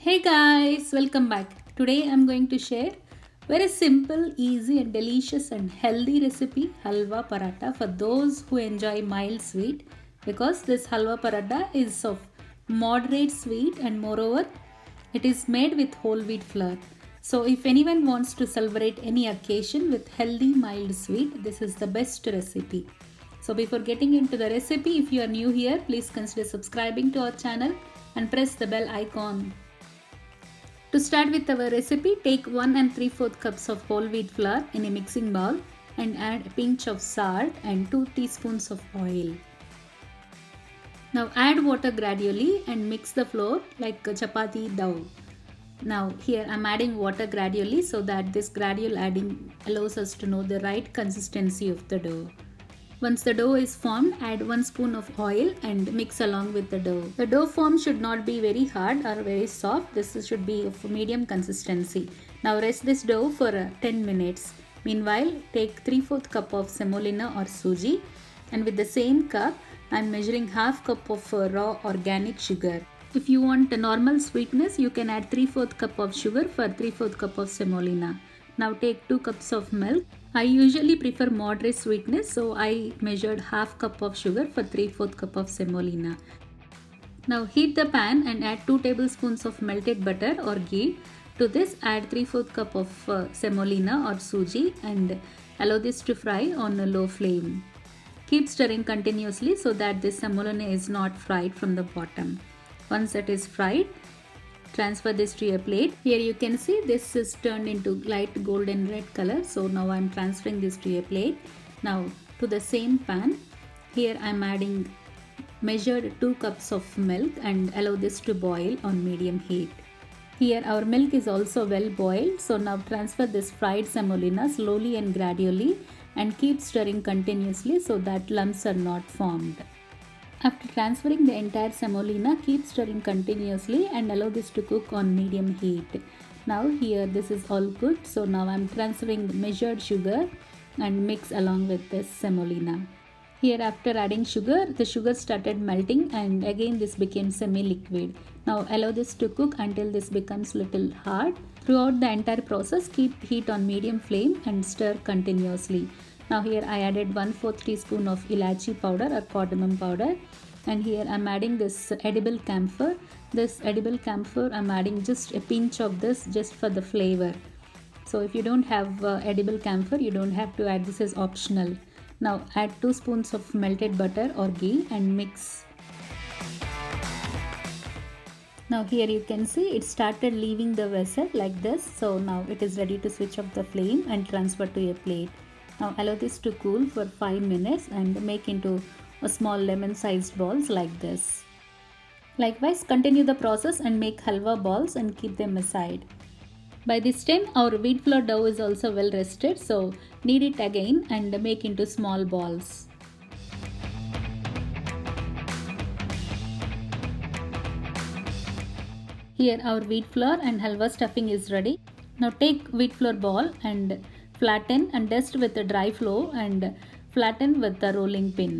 Hey guys, welcome back. Today I'm going to share very simple, easy and delicious and healthy recipe halwa paratha for those who enjoy mild sweet because this halwa paratha is of moderate sweet and moreover it is made with whole wheat flour. So if anyone wants to celebrate any occasion with healthy mild sweet, this is the best recipe. So before getting into the recipe, if you are new here, please consider subscribing to our channel and press the bell icon. To start with our recipe, take 1 and 3/4 cups of whole wheat flour in a mixing bowl and add a pinch of salt and 2 teaspoons of oil. Now add water gradually and mix the flour like a chapati dough. Now here I am adding water gradually so that this gradual adding allows us to know the right consistency of the dough. Once the dough is formed, add 1 spoon of oil and mix along with the dough. The dough form should not be very hard or very soft. This should be of medium consistency. Now rest this dough for 10 minutes. Meanwhile, take 3/4 cup of semolina or suji and with the same cup, I am measuring half cup of raw organic sugar. If you want a normal sweetness, you can add 3/4 cup of sugar for 3/4 cup of semolina. Now take 2 cups of milk. I usually prefer moderate sweetness, so I measured half cup of sugar for 3/4 cup of semolina. Now heat the pan and add 2 tablespoons of melted butter or ghee. To this add 3/4 cup of semolina or suji and allow this to fry on a low flame. Keep stirring continuously so that this semolina is not fried from the bottom. Once it is fried, transfer this to a plate. Here you can see this is turned into light golden red color. So now I am transferring this to a plate. Now to the same pan, here I am adding measured 2 cups of milk and allow this to boil on medium heat. Here our milk is also well boiled. So now transfer this fried semolina slowly and gradually and keep stirring continuously so that lumps are not formed. After transferring the entire semolina, keep stirring continuously and allow this to cook on medium heat. Now here this is all good. So now I am transferring the measured sugar and mix along with this semolina. Here after adding sugar, the sugar started melting and again this became semi-liquid. Now allow this to cook until this becomes little hard. Throughout the entire process, keep heat on medium flame and stir continuously. Now here I added 1/4 teaspoon of ilachi powder or cardamom powder and here I am adding this edible camphor. This edible camphor I am adding just a pinch of this just for the flavor. So if you don't have edible camphor, you don't have to add, this is optional. Now add 2 spoons of melted butter or ghee and mix. Now here you can see it started leaving the vessel like this. So now it is ready to switch off the flame and transfer to a plate. Now allow this to cool for 5 minutes and make into a small lemon sized balls like this. Likewise, continue the process and make halwa balls and keep them aside. By this time our wheat flour dough is also well rested, so knead it again and make into small balls. Here our wheat flour and halwa stuffing is ready. Now take wheat flour ball and flatten and dust with the dry flour and flatten with the rolling pin.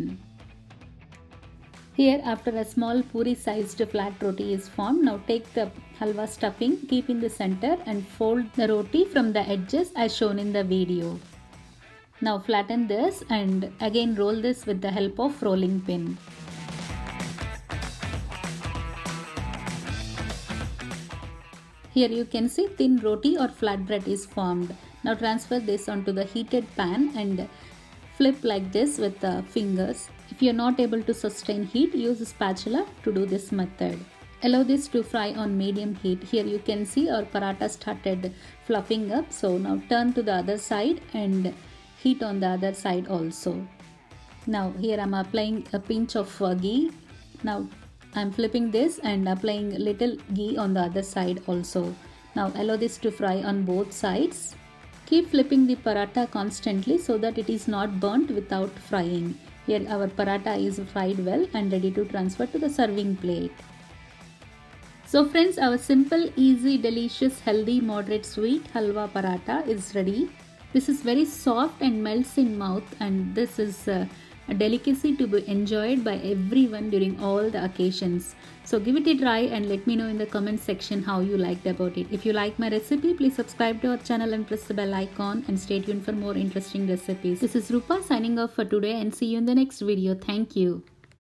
Here after a small puri sized flat roti is formed, now take the halwa stuffing, keep in the center and fold the roti from the edges as shown in the video. Now flatten this and again roll this with the help of rolling pin. Here you can see thin roti or flatbread is formed. Now transfer this onto the heated pan and flip like this with the fingers. If you are not able to sustain heat, use a spatula to do this method. Allow this to fry on medium heat. Here you can see our paratha started fluffing up. So now turn to the other side and heat on the other side also. Now here I am applying a pinch of ghee. Now I am flipping this and applying little ghee on the other side also. Now allow this to fry on both sides. Keep flipping the paratha constantly so that it is not burnt without frying. Here our paratha is fried well and ready to transfer to the serving plate. So friends, our simple, easy, delicious, healthy, moderate sweet halwa paratha is ready. This is very soft and melts in mouth and this is a delicacy to be enjoyed by everyone during all the occasions. So give it a try and let me know in the comment section how you liked about it. If you like my recipe, please subscribe to our channel and press the bell icon and stay tuned for more interesting recipes. This is Rupa signing off for today and see you in the next video. Thank you.